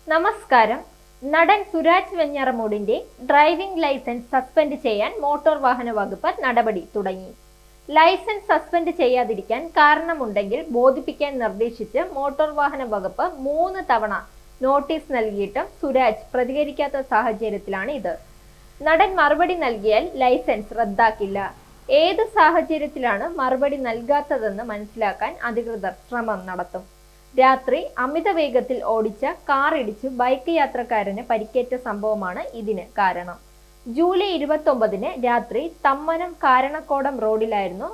നമസ്കാരം. നടൻ Suraj വെഞ്ഞാറമൂടിന്റെ driving licence suspend ചെയ്യാൻ മോട്ടോർ വാഹന വകുപ്പ് നടപടി തുടങ്ങി. ലൈസൻസ് സസ്പെൻഡ് ചെയ്യാതിരിക്കാൻ കാരണമുണ്ടെങ്കിൽ ബോധിപ്പിക്കാൻ നിർദ്ദേശിച്ച് മോട്ടോർ വാഹന വകുപ്പ് 3 തവണ നോട്ടീസ് നൽകിയിട്ടും സുരാജ് പ്രതികരിക്കാത്ത സാഹചര്യത്തിലാണ് ഇത്. നടൻ മറുപടി നൽകിയാൽ ലൈസൻസ് റദ്ദാക്കില്ല. ഏത് സാഹചര്യത്തിലാണ് മറുപടി നൽകാത്തതെന്ന് മനസ്സിലാക്കാൻ അധികൃതർ ശ്രമം നടത്തും. രാത്രി അമിത വേഗത്തിൽ ഓടിച്ച കാർ ഇടിച്ച് ബൈക്ക് യാത്രക്കാരന് പരിക്കേറ്റ സംഭവമാണ് ഇതിന് കാരണം. ജൂലൈ 29-ന് രാത്രി തമ്മനം കാരണക്കോടം റോഡിലായിരുന്നു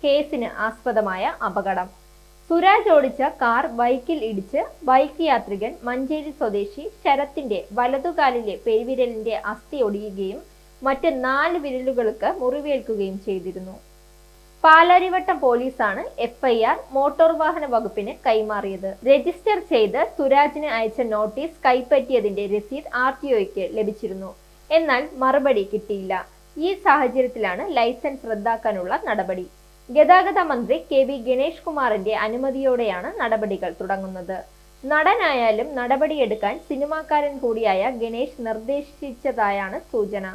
കേസിന് ആസ്പദമായ അപകടം. സുരാജ് ഓടിച്ച കാർ ബൈക്കിൽ ഇടിച്ച് ബൈക്ക് യാത്രികൻ മഞ്ചേരി സ്വദേശി ശരത്തിന്റെ വലതുകാലിലെ പെരുവിരലിന്റെ അസ്ഥി ഒടിയുകയും മറ്റ് 4 വിരലുകൾക്ക് മുറിവേൽക്കുകയും ചെയ്തിരുന്നു. പാലാരിവട്ടം പോലീസാണ് FIR മോട്ടോർ വാഹന വകുപ്പിന് കൈമാറിയത്. രജിസ്റ്റർ ചെയ്ത് സുരാജിന് അയച്ച നോട്ടീസ് കൈപ്പറ്റിയതിന്റെ രസീത് RTOയ്ക്ക് ലഭിച്ചിരുന്നു. എന്നാൽ മറുപടി കിട്ടിയില്ല. ഈ സാഹചര്യത്തിലാണ് ലൈസൻസ് റദ്ദാക്കാനുള്ള നടപടി. ഗതാഗത മന്ത്രി KV ഗണേഷ് കുമാറിന്റെ അനുമതിയോടെയാണ് നടപടികൾ തുടങ്ങുന്നത്. നടനായാലും നടപടിയെടുക്കാൻ സിനിമാക്കാരൻ കൂടിയായ ഗണേഷ് നിർദ്ദേശിച്ചതായാണ് സൂചന.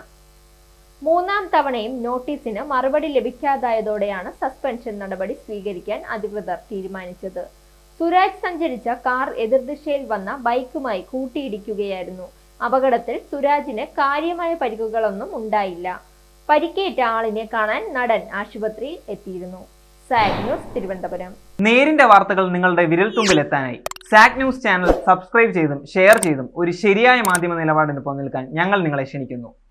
3-ാം തവണയും നോട്ടീസിന് മറുപടി ലഭിക്കാതായതോടെയാണ് സസ്പെൻഷൻ നടപടി സ്വീകരിക്കാൻ അധികൃതർ തീരുമാനിച്ചത്. സുരാജ് സഞ്ചരിച്ച കാർ എതിർദിശയിൽ വന്ന ബൈക്കുമായി കൂട്ടിയിടിക്കുകയായിരുന്നു. അപകടത്തിൽ സുരാജിന് കാര്യമായ പരിക്കുകളൊന്നും ഉണ്ടായില്ല. പരിക്കേറ്റ ആളിനെ കാണാൻ നടൻ ആശുപത്രിയിൽ എത്തിയിരുന്നു. Zag news, Thiruvananthapuram. നേരിന്റെ വാർത്തകൾ നിങ്ങളുടെ വിരൽത്തുമ്പിൽ എത്താനായി സാഗ് ന്യൂസ് ചാനൽ സബ്സ്ക്രൈബ് ചെയ്തും ഷെയർ ചെയ്തും ഒരു ശരിയായ മാധ്യമ നിലപാടിന് നിൽക്കാൻ ഞങ്ങൾ നിങ്ങളെ ക്ഷണിക്കുന്നു.